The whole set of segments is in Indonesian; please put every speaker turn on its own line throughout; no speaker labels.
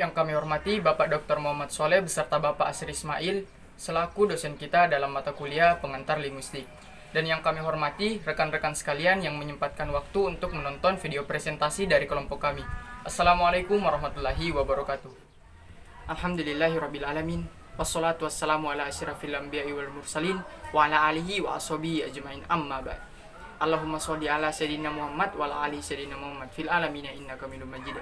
Yang kami hormati Bapak Dr. Muhammad Soleh beserta Bapak Asri Ismail selaku dosen kita dalam mata kuliah pengantar linguistik. Dan yang kami hormati rekan-rekan sekalian yang menyempatkan waktu untuk menonton video presentasi dari kelompok kami. Assalamualaikum warahmatullahi wabarakatuh. Alhamdulillahirrabbilalamin. Wassalatu wassalamu ala asyrafil anbiya'i wal mursalin wa ala alihi wa ashabihi ajmain amma ba'd. Allahumma sholli ala sayyidina Muhammad wa ala ali sayyidina Muhammad fil alamin innaka hamidum majid.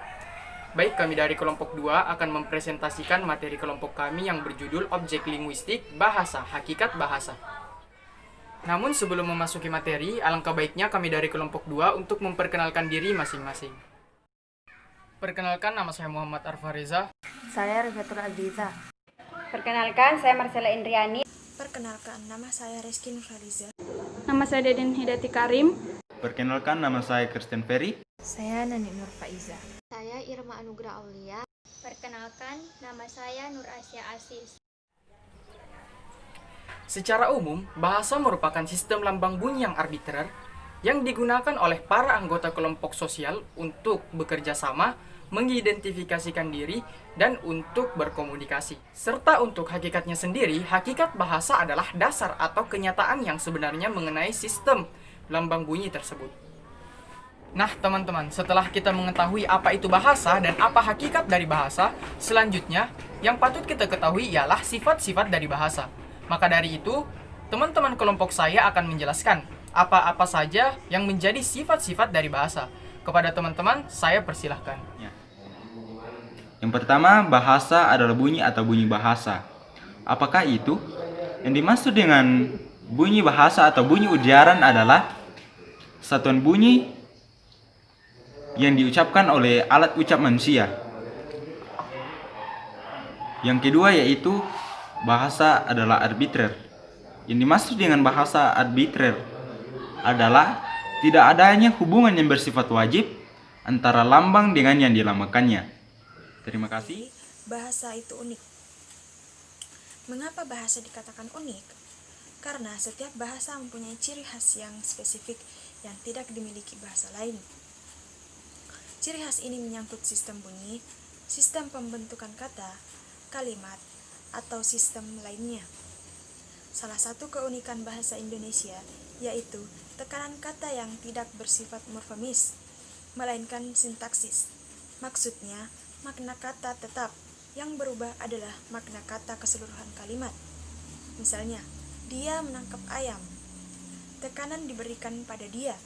Baik, kami dari kelompok 2 akan mempresentasikan materi kelompok kami yang berjudul Objek Linguistik Bahasa, Hakikat Bahasa. Namun sebelum memasuki materi, alangkah baiknya kami dari kelompok 2 untuk memperkenalkan diri masing-masing. Perkenalkan, nama saya Muhammad Arfareza.
Saya Rifatul Aziza.
Perkenalkan, saya Marcella Indriani.
Perkenalkan, nama saya Rizky Nurhaliza.
Nama saya Deden Hidati Karim.
Perkenalkan, nama saya Kristen Ferry.
Saya Nani Nur Faiza.
Saya Irma Anugrah Aulia.
Perkenalkan, nama saya Nur Asia Asis.
Secara umum, bahasa merupakan sistem lambang bunyi yang arbitrer yang digunakan oleh para anggota kelompok sosial untuk bekerja sama, mengidentifikasikan diri, dan untuk berkomunikasi. Serta untuk hakikatnya sendiri, hakikat bahasa adalah dasar atau kenyataan yang sebenarnya mengenai sistem lambang bunyi tersebut. Nah teman-teman, setelah kita mengetahui apa itu bahasa dan apa hakikat dari bahasa, selanjutnya yang patut kita ketahui ialah sifat-sifat dari bahasa. Maka dari itu, teman-teman kelompok saya akan menjelaskan apa-apa saja yang menjadi sifat-sifat dari bahasa. Kepada teman-teman, saya persilahkan.
Yang pertama, bahasa adalah bunyi atau bunyi bahasa. Apakah itu? Yang dimaksud dengan bunyi bahasa atau bunyi ujaran adalah satuan bunyi yang diucapkan oleh alat ucap manusia. Yang kedua yaitu bahasa adalah arbitrer. Yang dimaksud dengan bahasa arbitrer adalah tidak adanya hubungan yang bersifat wajib antara lambang dengan yang dilambangkannya. Terima kasih.
Bahasa itu unik. Mengapa bahasa dikatakan unik? Karena setiap bahasa mempunyai ciri khas yang spesifik yang tidak dimiliki bahasa lain. Ciri khas ini menyangkut sistem bunyi, sistem pembentukan kata, kalimat, atau sistem lainnya. Salah satu keunikan bahasa Indonesia yaitu tekanan kata yang tidak bersifat morfomis, melainkan sintaksis. Maksudnya, makna kata tetap, yang berubah adalah makna kata keseluruhan kalimat. Misalnya, dia menangkap ayam. Tekanan diberikan pada dia.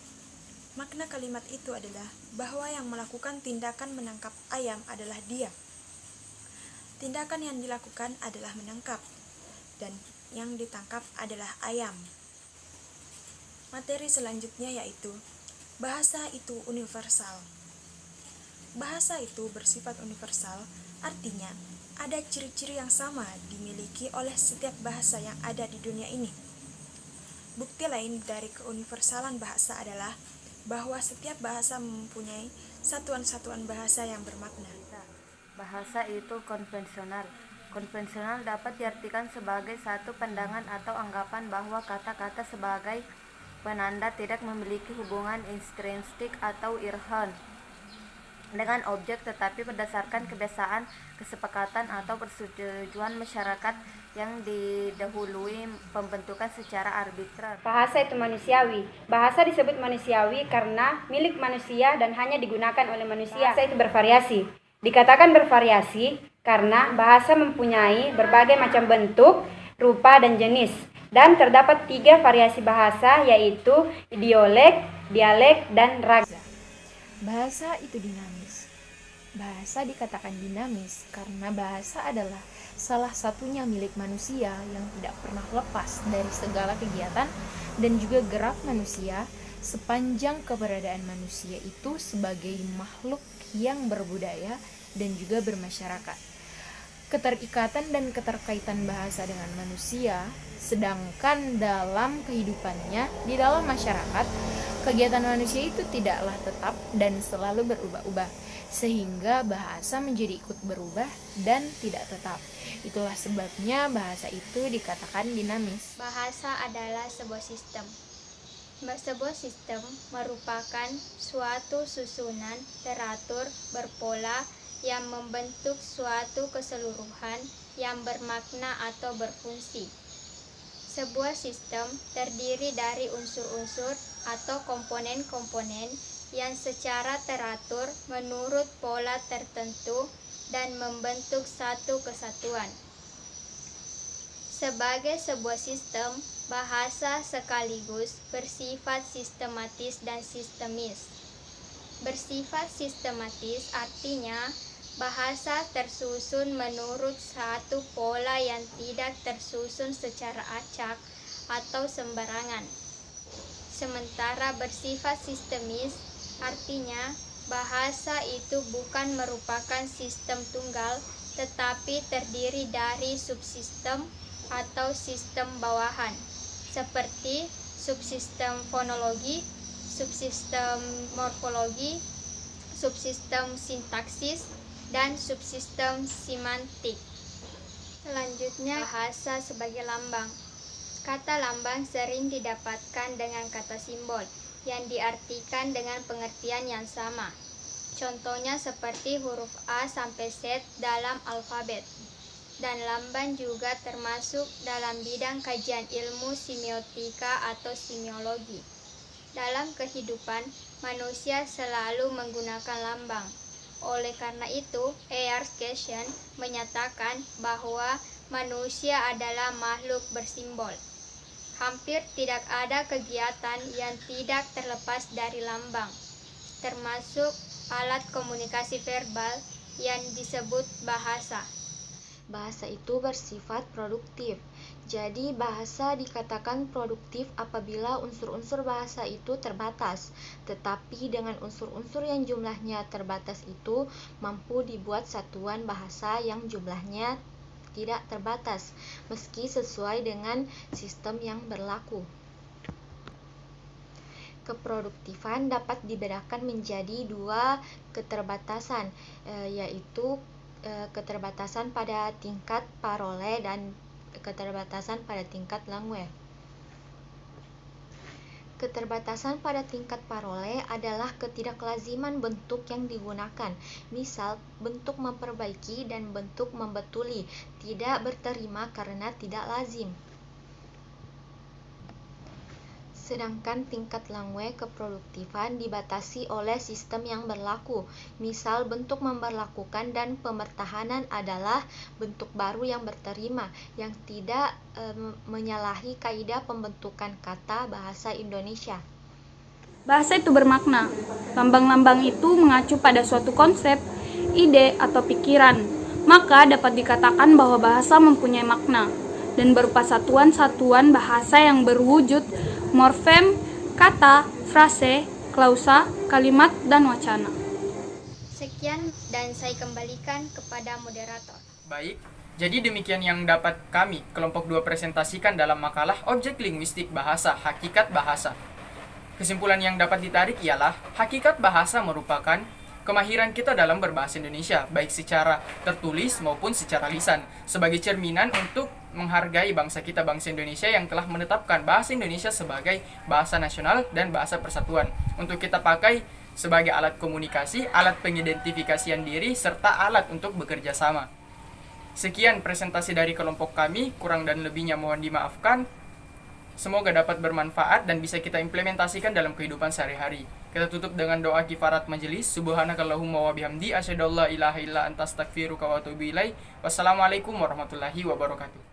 Makna kalimat itu adalah bahwa yang melakukan tindakan menangkap ayam adalah dia. Tindakan yang dilakukan adalah menangkap, dan yang ditangkap adalah ayam. Materi selanjutnya yaitu bahasa itu universal. Bahasa itu bersifat universal, artinya ada ciri-ciri yang sama dimiliki oleh setiap bahasa yang ada di dunia ini. Bukti lain dari keuniversalan bahasa adalah bahwa setiap bahasa mempunyai satuan-satuan bahasa yang bermakna.
Bahasa itu konvensional. Konvensional dapat diartikan sebagai satu pandangan atau anggapan bahwa kata-kata sebagai penanda tidak memiliki hubungan intrinsik atau irhan dengan objek, tetapi berdasarkan kebiasaan, kesepakatan, atau persetujuan masyarakat yang didahului pembentukan secara arbitrer.
Bahasa itu manusiawi. Bahasa disebut manusiawi karena milik manusia dan hanya digunakan oleh manusia. Bahasa itu bervariasi. Dikatakan bervariasi karena bahasa mempunyai berbagai macam bentuk, rupa, dan jenis. Dan terdapat 3 variasi bahasa, yaitu idiolek, dialek, dan raga.
Bahasa itu dinamis. Bahasa dikatakan dinamis karena bahasa adalah salah satunya milik manusia yang tidak pernah lepas dari segala kegiatan dan juga gerak manusia sepanjang keberadaan manusia itu sebagai makhluk yang berbudaya dan juga bermasyarakat. Keterikatan dan keterkaitan bahasa dengan manusia, sedangkan dalam kehidupannya di dalam masyarakat, kegiatan manusia itu tidaklah tetap dan selalu berubah-ubah, sehingga bahasa menjadi ikut berubah dan tidak tetap. Itulah sebabnya bahasa itu dikatakan dinamis.
Bahasa adalah sebuah sistem. Sebuah sistem merupakan suatu susunan teratur, berpola, yang membentuk suatu keseluruhan yang bermakna atau berfungsi. Sebuah sistem terdiri dari unsur-unsur atau komponen-komponen yang secara teratur menurut pola tertentu dan membentuk satu kesatuan. Sebagai sebuah sistem, bahasa sekaligus bersifat sistematis dan sistemis. Bersifat sistematis artinya bahasa tersusun menurut satu pola yang tidak tersusun secara acak atau sembarangan. Sementara bersifat sistemis artinya bahasa itu bukan merupakan sistem tunggal, tetapi terdiri dari subsistem atau sistem bawahan, seperti subsistem fonologi, subsistem morfologi, subsistem sintaksis, dan subsistem semantik. Selanjutnya, bahasa sebagai lambang. Kata lambang sering didapatkan dengan kata simbol, yang diartikan dengan pengertian yang sama. Contohnya seperti huruf A sampai Z dalam alfabet. Dan lambang juga termasuk dalam bidang kajian ilmu semiotika atau semiologi. Dalam kehidupan, manusia selalu menggunakan lambang. Oleh karena itu, Eyers-Genshin menyatakan bahwa manusia adalah makhluk bersimbol. Hampir tidak ada kegiatan yang tidak terlepas dari lambang, termasuk alat komunikasi verbal yang disebut bahasa.
Bahasa itu bersifat produktif. Jadi bahasa dikatakan produktif apabila unsur-unsur bahasa itu terbatas. Tetapi dengan unsur-unsur yang jumlahnya terbatas itu mampu dibuat satuan bahasa yang jumlahnya tidak terbatas, meski sesuai dengan sistem yang berlaku. Keproduktifan dapat dibedakan menjadi dua keterbatasan, yaitu keterbatasan pada tingkat parole dan keterbatasan pada tingkat langue. Keterbatasan pada tingkat parole adalah ketidaklaziman bentuk yang digunakan. Misal, bentuk memperbaiki dan bentuk membetuli tidak berterima karena tidak lazim. Sedangkan tingkat langue keproduktifan dibatasi oleh sistem yang berlaku. Misal, bentuk memberlakukan dan pemertahanan adalah bentuk baru yang berterima, yang tidak menyalahi kaidah pembentukan kata bahasa Indonesia.
Bahasa itu bermakna. Lambang-lambang itu mengacu pada suatu konsep, ide, atau pikiran. Maka dapat dikatakan bahwa bahasa mempunyai makna dan berupa satuan-satuan bahasa yang berwujud morfem, kata, frase, klausa, kalimat, dan wacana.
Sekian dan saya kembalikan kepada moderator.
Baik, jadi demikian yang dapat kami kelompok 2 presentasikan dalam makalah Objek Linguistik Bahasa, Hakikat Bahasa. Kesimpulan yang dapat ditarik ialah hakikat bahasa merupakan kemahiran kita dalam berbahasa Indonesia, baik secara tertulis maupun secara lisan, sebagai cerminan untuk menghargai bangsa kita, bangsa Indonesia yang telah menetapkan bahasa Indonesia sebagai bahasa nasional dan bahasa persatuan, untuk kita pakai sebagai alat komunikasi, alat pengidentifikasian diri, serta alat untuk bekerja sama. Sekian presentasi dari kelompok kami, kurang dan lebihnya mohon dimaafkan. Semoga dapat bermanfaat dan bisa kita implementasikan dalam kehidupan sehari-hari. Kita tutup dengan doa kifarat majelis. Subhanakallahumma wa bihamdi asyhadu an la ilaha illa anta astaghfiruka wa atubu ilaik. Wassalamualaikum warahmatullahi wabarakatuh.